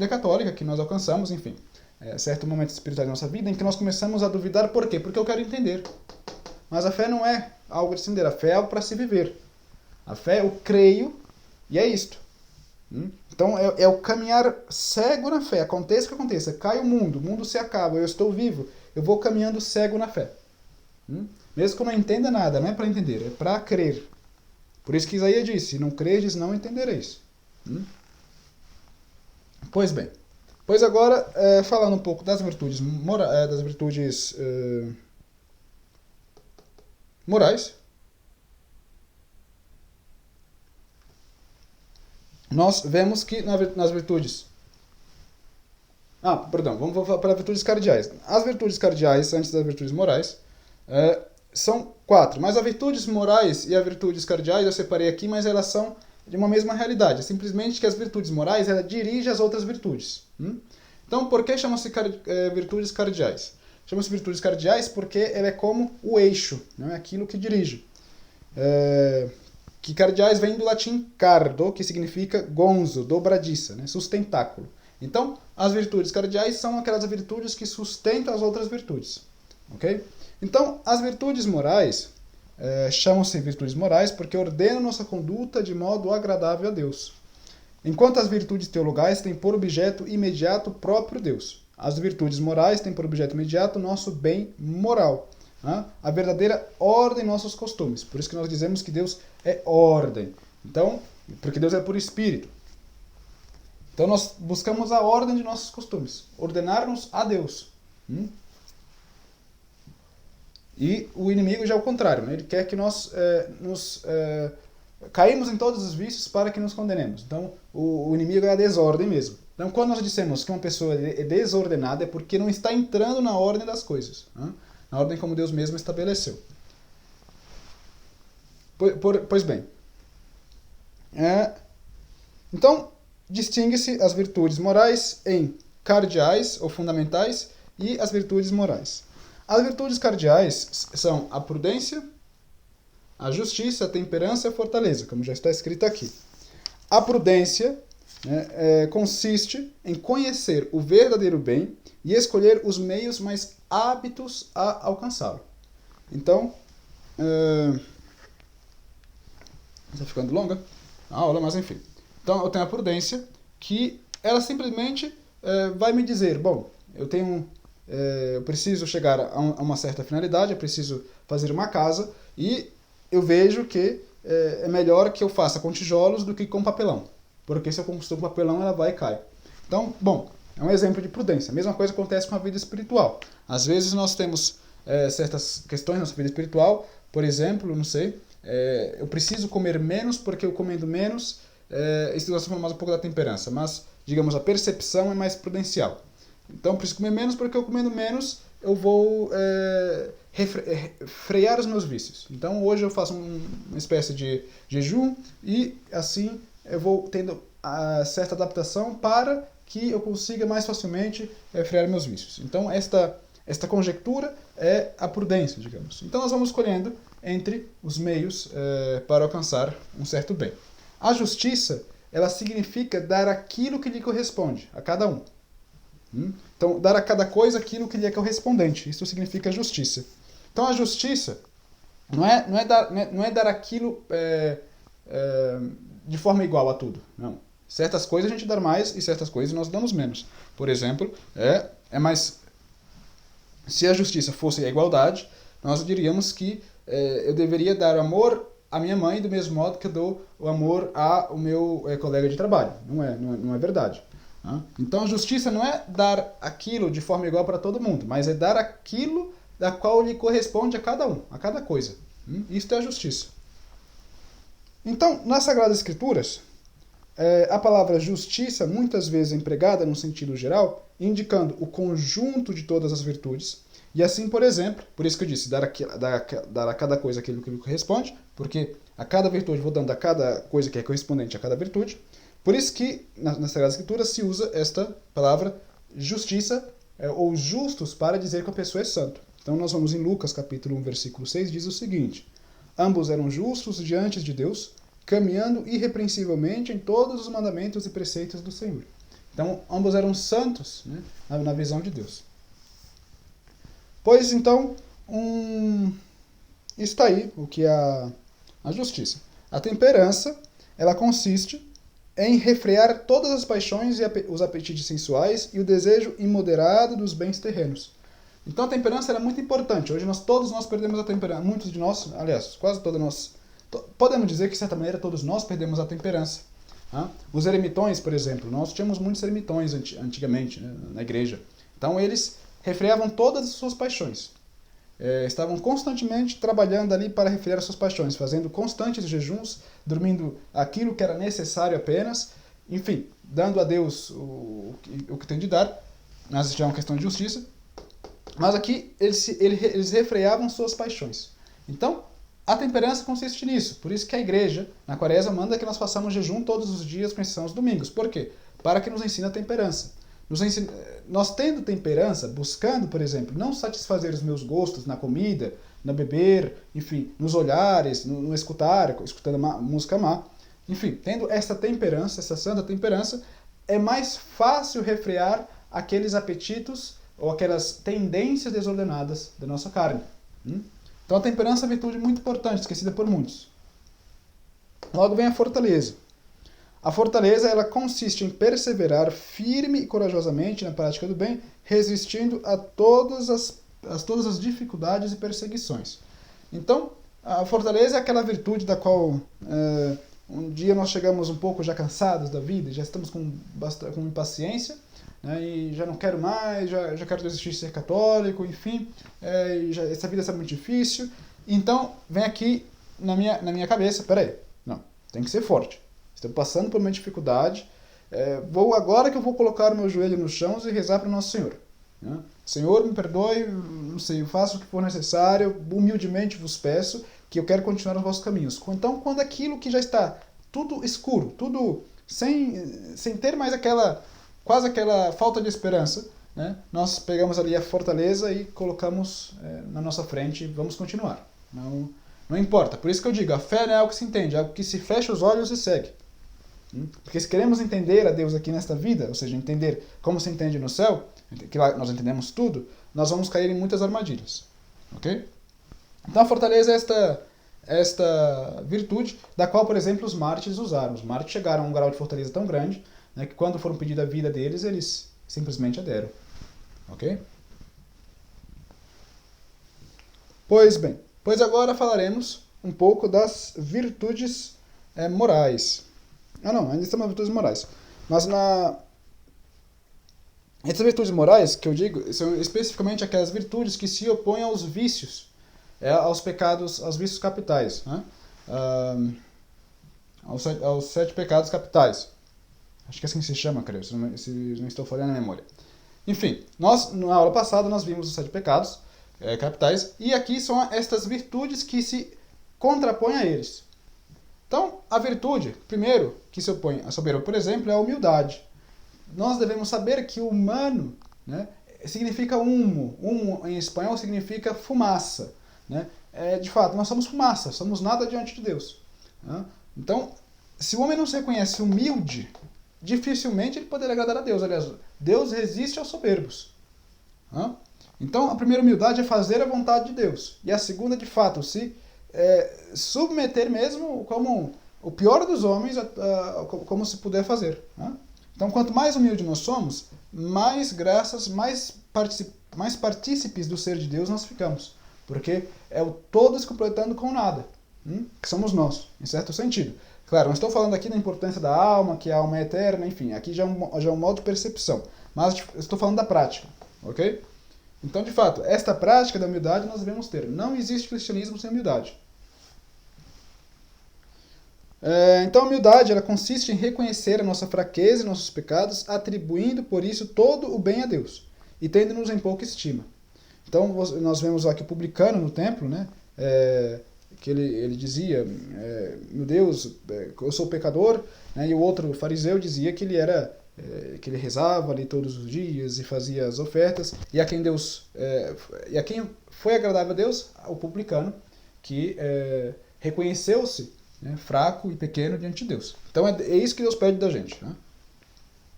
católica que nós alcançamos, enfim, certo momento espiritual da nossa vida em que nós começamos a duvidar. Por quê? Porque eu quero entender. Mas a fé não é algo de se entender, a fé é algo para se viver. A fé eu creio e é isto. Então é o caminhar cego na fé. Aconteça o que aconteça, cai o mundo se acaba, eu estou vivo, eu vou caminhando cego na fé. Mesmo que eu não entenda nada, não é para entender, é para crer. Por isso que Isaías disse, se não credes, não entendereis. Pois bem, agora, falando um pouco das virtudes morais, nós vemos que nas virtudes... vamos para as virtudes cardeais. As virtudes cardeais, antes das virtudes morais, são 4. Mas as virtudes morais e as virtudes cardeais eu separei aqui, mas elas são de uma mesma realidade. É simplesmente que as virtudes morais ela dirige as outras virtudes. Então, por que chamam-se virtudes cardeais? Chamam-se virtudes cardeais porque ela é como o eixo, não é aquilo que dirige. Que cardeais vem do latim cardo, que significa gonzo, dobradiça, né? Sustentáculo. Então, as virtudes cardeais são aquelas virtudes que sustentam as outras virtudes. Ok? Então, as virtudes morais chamam-se virtudes morais porque ordenam nossa conduta de modo agradável a Deus. Enquanto as virtudes teologais têm por objeto imediato o próprio Deus. As virtudes morais têm por objeto imediato o nosso bem moral. A verdadeira ordem em nossos costumes. Por isso que nós dizemos que Deus é ordem. Então, porque Deus é por espírito. Então nós buscamos a ordem de nossos costumes. Ordenar-nos a Deus. E o inimigo já é o contrário, né? Ele quer que nós caímos em todos os vícios para que nos condenemos. Então, o inimigo é a desordem mesmo. Então, quando nós dissemos que uma pessoa é desordenada, é porque não está entrando na ordem das coisas. Né? Na ordem como Deus mesmo estabeleceu. Pois bem. Então, distingue-se as virtudes morais em cardeais ou fundamentais e as virtudes morais. As virtudes cardeais são a prudência, a justiça, a temperança e a fortaleza, como já está escrito aqui. A prudência consiste em conhecer o verdadeiro bem e escolher os meios mais aptos a alcançá-lo. Então, está ficando longa a aula, mas enfim. Então, eu tenho a prudência, que ela simplesmente vai me dizer, bom, eu preciso chegar a uma certa finalidade, eu preciso fazer uma casa, e eu vejo que é melhor que eu faça com tijolos do que com papelão. Porque se eu construir com papelão, ela vai e cai. Então, bom, é um exemplo de prudência. A mesma coisa acontece com a vida espiritual. Às vezes nós temos certas questões na nossa vida espiritual, por exemplo, não sei, eu preciso comer menos porque eu comendo menos, isso nós falamos mais um pouco da temperança, mas, digamos, a percepção é mais prudencial. Então, preciso comer menos, porque eu comendo menos, eu vou frear os meus vícios. Então, hoje eu faço uma espécie de jejum e, assim, eu vou tendo certa adaptação para que eu consiga mais facilmente frear meus vícios. Então, esta conjectura é a prudência, digamos. Então, nós vamos escolhendo entre os meios para alcançar um certo bem. A justiça, ela significa dar aquilo que lhe corresponde a cada um. Então, dar a cada coisa aquilo que lhe é correspondente. Isso significa justiça. Então, a justiça não é dar aquilo de forma igual a tudo. Não. Certas coisas a gente dá mais e certas coisas nós damos menos. Por exemplo, se a justiça fosse a igualdade, nós diríamos que eu deveria dar amor à minha mãe do mesmo modo que eu dou o amor ao meu colega de trabalho. Não é verdade. Então a justiça não é dar aquilo de forma igual para todo mundo, mas é dar aquilo da qual lhe corresponde a cada um, a cada coisa. Isso é a justiça. Então, nas Sagradas Escrituras, a palavra justiça muitas vezes é empregada num sentido geral, indicando o conjunto de todas as virtudes. E assim, por exemplo, por isso que eu disse, dar a cada coisa aquilo que lhe corresponde, porque a cada virtude vou dando a cada coisa que é correspondente a cada virtude. Por isso que nas Sagradas Escrituras se usa esta palavra justiça, ou justos, para dizer que a pessoa é santo. Então nós vamos em Lucas capítulo 1, versículo 6, diz o seguinte: ambos eram justos diante de Deus, caminhando irrepreensivelmente em todos os mandamentos e preceitos do Senhor. Então ambos eram santos, né, na visão de Deus. Pois então, está aí o que é a justiça. A temperança, ela consiste em refrear todas as paixões e os apetites sensuais e o desejo imoderado dos bens terrenos. Então a temperança é muito importante. Hoje todos nós perdemos a temperança. Muitos de nós, aliás, quase todos nós, podemos dizer que de certa maneira todos nós perdemos a temperança. Os eremitões, por exemplo, nós tínhamos muitos eremitões antigamente, né, na igreja. Então eles refreavam todas as suas paixões. Estavam constantemente trabalhando ali para refrear as suas paixões, fazendo constantes jejuns, dormindo aquilo que era necessário apenas, enfim, dando a Deus o que tem de dar, mas já é uma questão de justiça. Mas aqui eles refreavam suas paixões. Então, a temperança consiste nisso. Por isso que a igreja, na quaresma, manda que nós façamos jejum todos os dias, com exceção aos domingos. Por quê? Para que nos ensine a temperança. Nós tendo temperança, buscando, por exemplo, não satisfazer os meus gostos na comida, no beber, enfim, nos olhares, no escutar, escutando música má, enfim, tendo essa temperança, essa santa temperança, é mais fácil refrear aqueles apetitos ou aquelas tendências desordenadas da nossa carne. Então a temperança é uma virtude muito importante, esquecida por muitos. Logo vem a fortaleza. A fortaleza, ela consiste em perseverar firme e corajosamente na prática do bem, resistindo a todas as dificuldades e perseguições. Então, a fortaleza é aquela virtude da qual um dia nós chegamos um pouco já cansados da vida, já estamos com impaciência, né, e já não quero mais, já quero desistir de ser católico, enfim, essa vida está muito difícil. Então, vem aqui na minha cabeça, peraí, não, tem que ser forte. Estou passando por uma dificuldade, agora que eu vou colocar o meu joelho no chão e rezar para o Nosso Senhor. Né? Senhor, me perdoe, não sei, eu faço o que for necessário, humildemente vos peço, que eu quero continuar os vossos caminhos. Então, quando aquilo que já está tudo escuro, tudo sem ter mais quase aquela falta de esperança, né? Nós pegamos ali a fortaleza e colocamos na nossa frente e vamos continuar. Não importa. Por isso que eu digo, a fé não é algo que se entende, é algo que se fecha os olhos e segue. Porque se queremos entender a Deus aqui nesta vida, ou seja, entender como se entende no céu, que lá nós entendemos tudo, nós vamos cair em muitas armadilhas. Ok? Então a fortaleza é esta virtude da qual, por exemplo, os mártires usaram. Os mártires chegaram a um grau de fortaleza tão grande, né, que quando foram pedir a vida deles, eles simplesmente aderam. Ok? Pois agora falaremos um pouco das virtudes morais. Ainda estamos nas virtudes morais. Mas essas virtudes morais, que eu digo, são especificamente aquelas virtudes que se opõem aos vícios, aos pecados, aos vícios capitais, né? Aos 7 pecados capitais. Acho que assim se chama, creio, se não estou falhando na memória. Enfim, na aula passada nós vimos os 7 pecados capitais, e aqui são estas virtudes que se contrapõem a eles. Então, a virtude, primeiro, que se opõe à soberba, por exemplo, é a humildade. Nós devemos saber que o humano, né, significa humo. Humo em espanhol significa fumaça. Né? De fato, nós somos fumaça, somos nada diante de Deus. Né? Então, se o homem não se reconhece humilde, dificilmente ele poderá agradar a Deus. Aliás, Deus resiste aos soberbos. Né? Então, a primeira humildade é fazer a vontade de Deus. E a segunda, de fato, se submeter mesmo como o pior dos homens, como se puder fazer. Né? Então, quanto mais humilde nós somos, mais graças, mais partícipes do ser de Deus nós ficamos. Porque é o todo se completando com nada, que somos nós, em certo sentido. Claro, não estou falando aqui da importância da alma, que a alma é eterna, enfim, aqui já é um modo de percepção. Mas estou falando da prática, ok? Então, de fato, esta prática da humildade nós devemos ter. Não existe cristianismo sem humildade. Então, a humildade ela consiste em reconhecer a nossa fraqueza e nossos pecados, atribuindo por isso todo o bem a Deus, e tendo-nos em pouca estima. Então, nós vemos aqui o publicano no templo, né? Que ele dizia, meu Deus, eu sou pecador, né? E o outro fariseu dizia que que ele rezava ali todos os dias e fazia as ofertas, e a quem foi agradável a Deus, o publicano, que reconheceu-se, né, fraco e pequeno diante de Deus. Então é isso que Deus pede da gente. Né?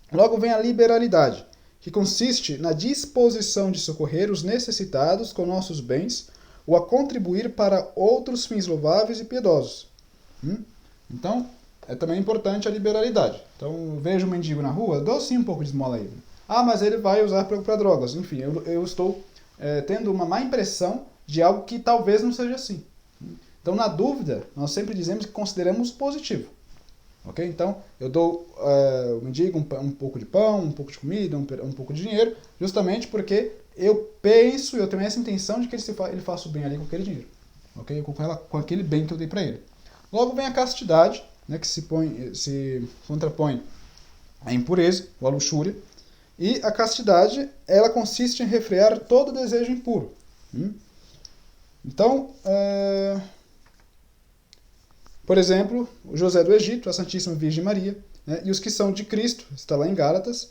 Logo vem a liberalidade, que consiste na disposição de socorrer os necessitados com nossos bens ou a contribuir para outros fins louváveis e piedosos. Então, é também importante a liberalidade. Então, vejo um mendigo na rua, dou sim um pouco de esmola a ele. Ah, mas ele vai usar para drogas. Enfim, eu estou tendo uma má impressão de algo que talvez não seja assim. Então, na dúvida, nós sempre dizemos que consideramos positivo. Ok? Então, eu dou ao mendigo um pouco de pão, um pouco de comida, um pouco de dinheiro, justamente porque eu tenho essa intenção de que ele faça o bem ali com aquele dinheiro. Ok? Com aquele bem que eu dei para ele. Logo vem a castidade, né, que se contrapõe à impureza, ou à luxúria. E a castidade, ela consiste em refrear todo desejo impuro. Então, por exemplo, o José do Egito, a Santíssima Virgem Maria, né, e os que são de Cristo, está lá em Gálatas,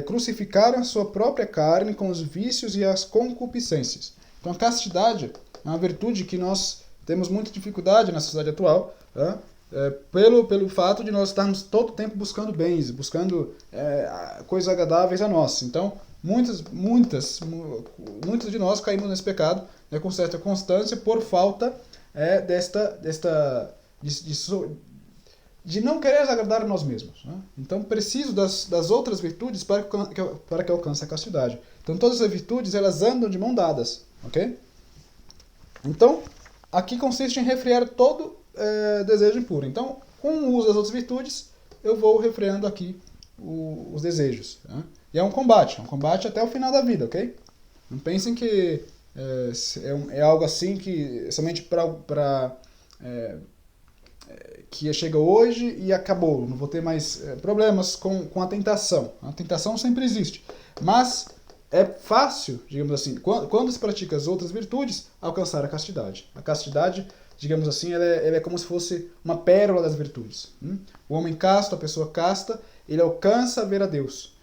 crucificaram a sua própria carne com os vícios e as concupiscências. Então a castidade é uma virtude que nós temos muita dificuldade na sociedade atual, pelo fato de nós estarmos todo o tempo buscando bens, buscando coisas agradáveis a nós. Então, muitos de nós caímos nesse pecado, né, com certa constância por falta de não querer agradar a nós mesmos. Né? Então, preciso das outras virtudes para que alcance a castidade. Então, todas as virtudes, elas andam de mão dadas. Ok? Então, aqui consiste em refrear todo desejo impuro. Então, com o uso das outras virtudes, eu vou refreando aqui os desejos. Né? E é um combate até o final da vida, ok? Não pensem que é algo assim que somente que chega hoje e acabou. Não vou ter mais problemas com a tentação. A tentação sempre existe. Mas é fácil, digamos assim, quando se pratica as outras virtudes, alcançar a castidade. A castidade, digamos assim, ela é como se fosse uma pérola das virtudes. O homem casto, a pessoa casta, ele alcança a ver a Deus.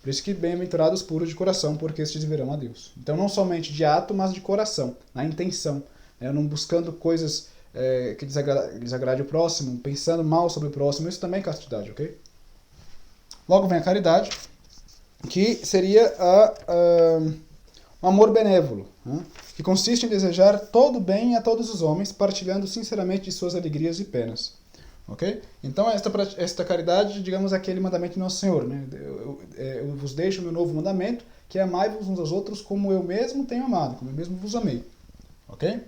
Por isso que bem-aventurados puros de coração, porque estes verão a Deus. Então não somente de ato, mas de coração, na intenção. Não buscando coisas que desagrade o próximo, pensando mal sobre o próximo, isso também é castidade, ok? Logo vem a caridade, que seria o amor benévolo, né? Que consiste em desejar todo bem a todos os homens, partilhando sinceramente de suas alegrias e penas. Ok? Então, esta caridade, digamos, é aquele mandamento de Nosso Senhor. Né? Eu vos deixo o meu novo mandamento, que é amai-vos uns aos outros como eu mesmo tenho amado, como eu mesmo vos amei. Ok?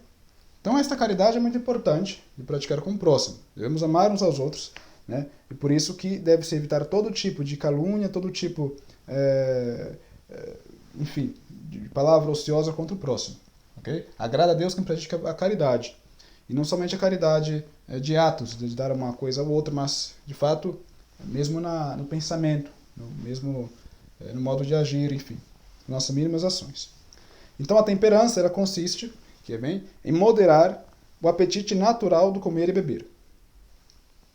Então, esta caridade é muito importante de praticar com o próximo. Devemos amar uns aos outros, né? E por isso que deve-se evitar todo tipo de calúnia, todo tipo, enfim, de palavra ociosa contra o próximo. Okay? Agrada a Deus quem pratica a caridade. E não somente a caridade de atos, de dar uma coisa ou outra, mas, de fato, mesmo no pensamento, mesmo no modo de agir, enfim, nossas mínimas ações. Então a temperança, ela consiste, que é bem, em moderar o apetite natural do comer e beber.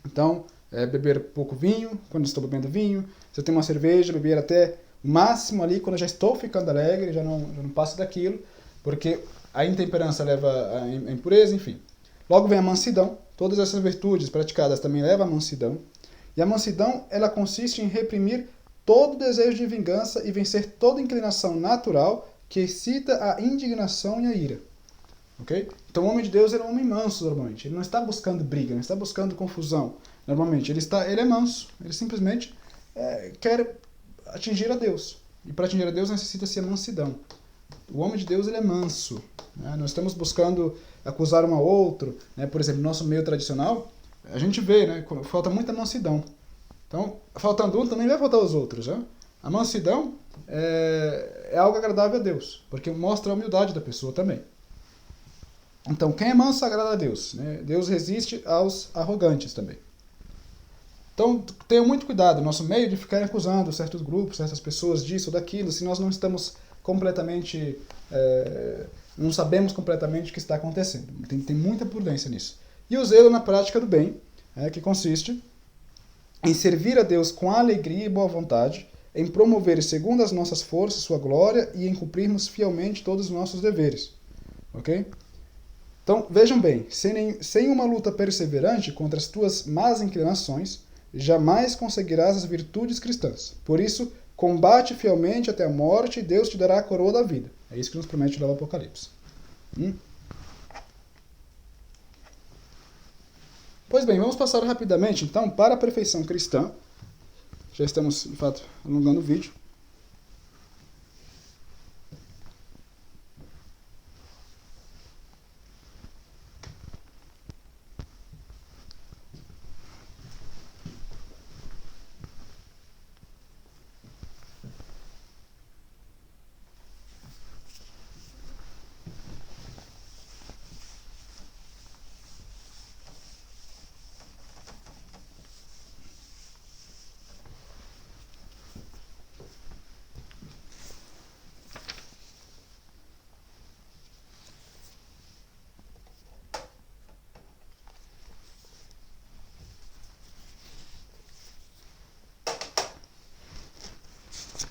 Então, beber pouco vinho, quando estou bebendo vinho, se eu tenho uma cerveja, beber até o máximo ali, quando eu já estou ficando alegre, já não passo daquilo, porque a intemperança leva à impureza, enfim. Logo vem a mansidão, todas essas virtudes praticadas também levam à mansidão, e a mansidão, ela consiste em reprimir todo desejo de vingança e vencer toda inclinação natural que excita a indignação e a ira. Okay? Então o homem de Deus, ele é um homem manso normalmente. Ele não está buscando briga, não está buscando confusão. Normalmente ele é manso. Ele simplesmente quer atingir a Deus. E para atingir a Deus necessita-se a mansidão. O homem de Deus, ele é manso. Né? Nós estamos buscando acusar um ao outro. Né? Por exemplo, no nosso meio tradicional, a gente vê, né? Falta muita mansidão. Então, faltando um, também vai faltar os outros. Né? A mansidão é algo agradável a Deus, porque mostra a humildade da pessoa também. Então, quem é manso agrada a Deus. Né? Deus resiste aos arrogantes também. Então, tenha muito cuidado no nosso meio de ficar acusando certos grupos, certas pessoas disso ou daquilo, se nós não estamos completamente... não sabemos completamente o que está acontecendo. Tem que ter muita prudência nisso. E o zelo na prática do bem, que consiste em servir a Deus com alegria e boa vontade, em promover segundo as nossas forças sua glória e em cumprirmos fielmente todos os nossos deveres. Ok? Então, vejam bem, sem uma luta perseverante contra as tuas más inclinações, jamais conseguirás as virtudes cristãs. Por isso, combate fielmente até a morte e Deus te dará a coroa da vida. É isso que nos promete lá o Apocalipse. Pois bem, vamos passar rapidamente, então, para a perfeição cristã. Já estamos, de fato, alongando o vídeo.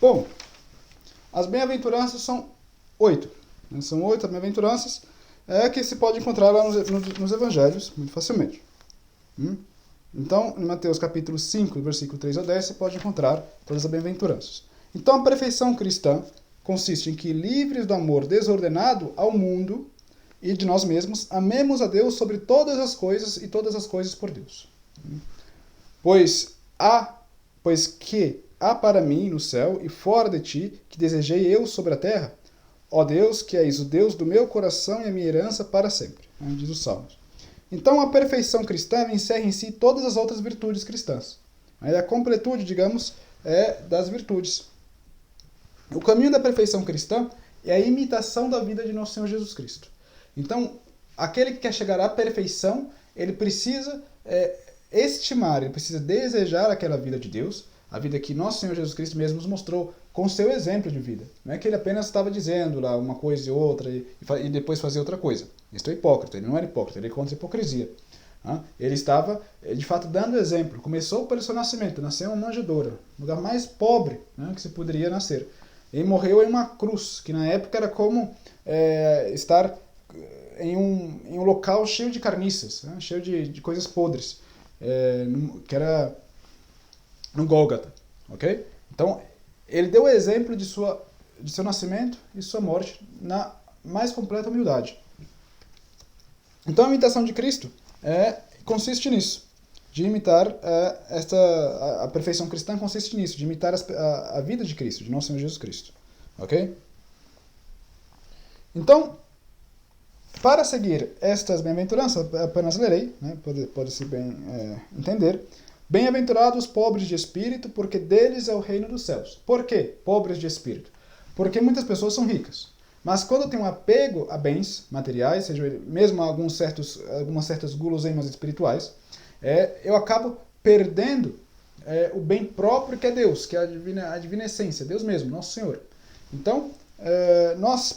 Bom, as bem-aventuranças são 8. São 8 as bem-aventuranças que se pode encontrar lá nos evangelhos, muito facilmente. Então, em Mateus capítulo 5, versículo 3 a 10, você pode encontrar todas as bem-aventuranças. Então, a perfeição cristã consiste em que, livres do amor desordenado ao mundo e de nós mesmos, amemos a Deus sobre todas as coisas e todas as coisas por Deus. Pois que há para mim no céu e fora de ti, que desejei eu sobre a terra, ó Deus, que és o Deus do meu coração e a minha herança para sempre, diz o Salmos. Então a perfeição cristã encerra em si todas as outras virtudes cristãs. A completude, digamos, das virtudes. O caminho da perfeição cristã é a imitação da vida de nosso Senhor Jesus Cristo. Então, aquele que quer chegar à perfeição, ele precisa estimar, ele precisa desejar aquela vida de Deus, a vida que nosso Senhor Jesus Cristo mesmo nos mostrou com seu exemplo de vida. Não é que ele apenas estava dizendo lá uma coisa e outra e depois fazia outra coisa. Isso é hipócrita, ele não era hipócrita, ele é contra a hipocrisia. Ele estava, de fato, dando exemplo. Começou pelo seu nascimento, nasceu em uma manjedoura, no lugar mais pobre que se poderia nascer. Ele morreu em uma cruz, que na época era como estar em um local cheio de carniças, cheio de coisas podres, que era no Gólgota, ok? Então, ele deu o exemplo de seu nascimento e sua morte na mais completa humildade. Então, a imitação de Cristo consiste nisso, de imitar a perfeição cristã consiste nisso, de imitar a vida de Cristo, de nosso Senhor Jesus Cristo, ok? Então, para seguir estas bem-aventuranças, apenas lerei, pode-se bem entender. Bem-aventurados os pobres de espírito, porque deles é o reino dos céus. Por quê? Pobres de espírito. Porque muitas pessoas são ricas. Mas quando tem um apego a bens materiais, seja mesmo algumas certas guloseimas espirituais, eu acabo perdendo o bem próprio que é Deus, que é a divina essência, Deus mesmo, Nosso Senhor. Então,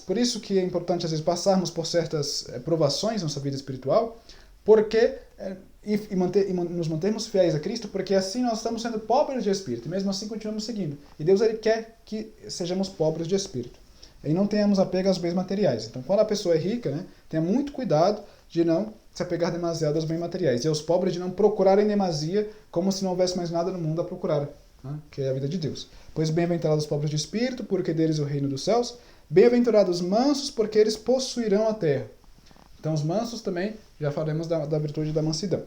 por isso que é importante às vezes passarmos por certas provações na nossa vida espiritual, porque nos mantermos fiéis a Cristo, porque assim nós estamos sendo pobres de espírito, e mesmo assim continuamos seguindo. E Deus ele quer que sejamos pobres de espírito. E não tenhamos apego aos bens materiais. Então, quando a pessoa é rica, né, tenha muito cuidado de não se apegar demasiado aos bens materiais. E aos pobres de não procurarem demasia, como se não houvesse mais nada no mundo a procurar, né, que é a vida de Deus. Pois bem-aventurados os pobres de espírito, porque deles é o reino dos céus. Bem-aventurados os mansos, porque eles possuirão a terra. Então, os mansos também, já falaremos da virtude da mansidão.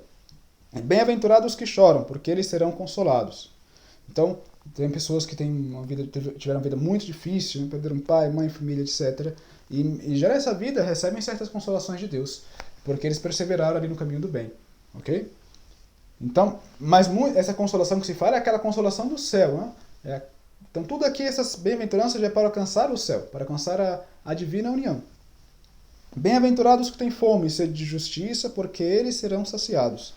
Bem-aventurados os que choram, porque eles serão consolados. Então, tem pessoas que tiveram uma vida muito difícil, perderam pai, mãe, família, etc. E já nessa vida recebem certas consolações de Deus, porque eles perseveraram ali no caminho do bem. Ok? Então, mas essa consolação que se fala é aquela consolação do céu. Né? Então, tudo aqui, essas bem-aventuranças já é para alcançar o céu, para alcançar a divina união. Bem-aventurados os que têm fome e sede de justiça, porque eles serão saciados.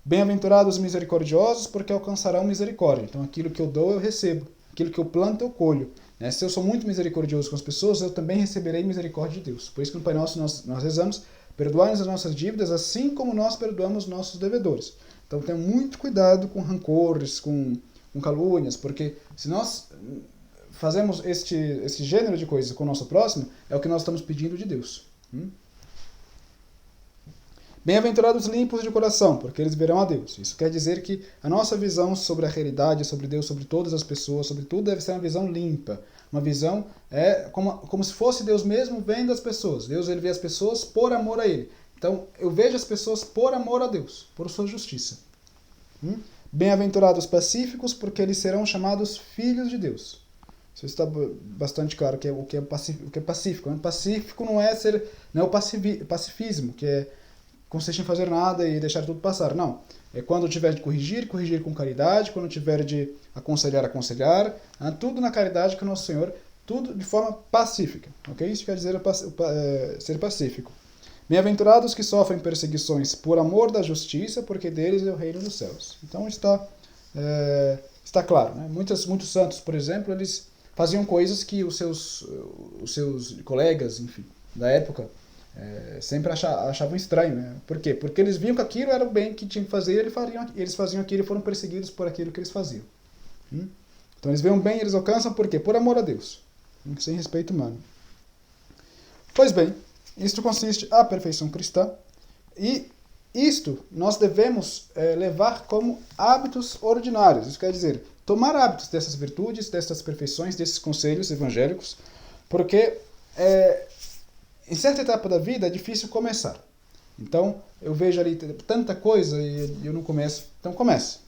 Bem-aventurados os misericordiosos, porque alcançarão misericórdia. Então, aquilo que eu dou, eu recebo. Aquilo que eu planto, eu colho. Né? Se eu sou muito misericordioso com as pessoas, eu também receberei misericórdia de Deus. Por isso que no Pai Nosso nós rezamos, perdoai-nos as nossas dívidas, assim como nós perdoamos nossos devedores. Então, tenha muito cuidado com rancores, com calúnias, porque se nós fazemos este gênero de coisas com o nosso próximo, é o que nós estamos pedindo de Deus. Bem-aventurados limpos de coração, porque eles verão a Deus. Isso quer dizer que a nossa visão sobre a realidade, sobre Deus, sobre todas as pessoas, sobre tudo, deve ser uma visão limpa. Uma visão como se fosse Deus mesmo vendo as pessoas. Deus ele vê as pessoas por amor a Ele. Então, eu vejo as pessoas por amor a Deus, por sua justiça. Bem-aventurados pacíficos, porque eles serão chamados filhos de Deus. Isso está bastante claro o que é pacífico. Né? Pacífico não é o pacifismo, que consiste em fazer nada e deixar tudo passar. Não. É quando tiver de corrigir com caridade, quando tiver de aconselhar, tudo na caridade com o Nosso Senhor, tudo de forma pacífica. Okay? Isso quer dizer ser pacífico. Bem-aventurados que sofrem perseguições por amor da justiça, porque deles é o reino dos céus. Então está claro. Né? Muitos santos, por exemplo, eles faziam coisas que os seus colegas, enfim, da época, sempre achavam estranho. Né? Por quê? Porque eles viam que aquilo era o bem que tinham que fazer, e eles faziam aquilo e foram perseguidos por aquilo que eles faziam. Então eles veem o bem e eles alcançam por quê? Por amor a Deus, sem respeito humano. Pois bem, isto consiste a perfeição cristã, e isto nós devemos levar como hábitos ordinários. Isso quer dizer, tomar hábitos dessas virtudes, dessas perfeições, desses conselhos evangélicos, porque em certa etapa da vida é difícil começar. Então, eu vejo ali tanta coisa e eu não começo. Então, comece.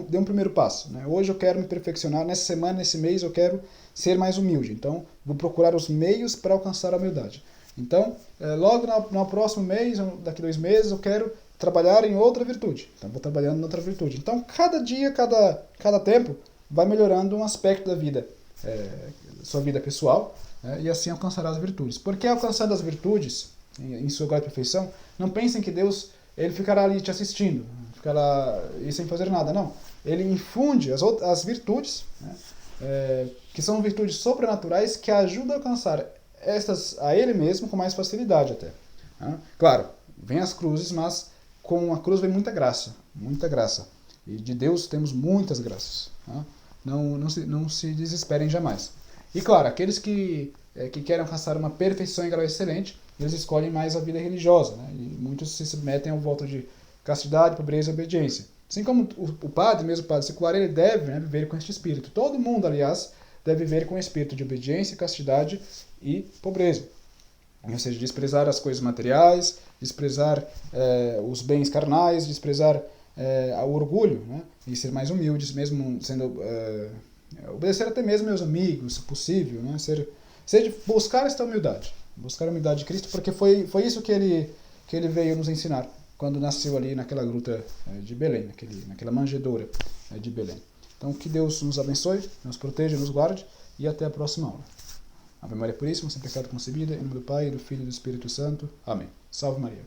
Dê um primeiro passo. Né? Hoje eu quero me perfeccionar. Nessa semana, nesse mês, eu quero ser mais humilde. Então, vou procurar os meios para alcançar a humildade. Então, logo no próximo mês, daqui 2 meses, eu quero trabalhar em outra virtude. Então, vou trabalhando em outra virtude. Então, cada dia, cada tempo, vai melhorando um aspecto da vida, sua vida pessoal, e assim alcançará as virtudes. Porque alcançando as virtudes, em sua glória e perfeição, não pensem que Deus ele ficará ali te assistindo, ficará e sem fazer nada. Não. Ele infunde as virtudes, que são virtudes sobrenaturais que ajudam a alcançar estas a Ele mesmo com mais facilidade até. Claro, vem as cruzes, mas com a cruz vem muita graça. Muita graça. E de Deus temos muitas graças. Não se desesperem jamais. E claro, aqueles que querem alcançar uma perfeição e grau excelente, eles escolhem mais a vida religiosa. Né? E muitos se submetem ao voto de castidade, pobreza e obediência. Assim como o padre, mesmo o padre secular, ele deve viver com este espírito. Todo mundo, aliás, deve viver com o espírito de obediência, castidade e pobreza. Ou seja, desprezar as coisas materiais, desprezar os bens carnais, desprezar o orgulho, né? E ser mais humildes, mesmo sendo obedecer até mesmo meus amigos, se possível, né? Buscar esta humildade, buscar a humildade de Cristo, porque foi isso que ele veio nos ensinar quando nasceu ali naquela gruta de Belém, naquela manjedoura de Belém. Então, que Deus nos abençoe, nos proteja, nos guarde, e até a próxima aula. Ave Maria Puríssima, sem pecado concebida, em nome do Pai, do Filho e do Espírito Santo. Amém. Salve Maria.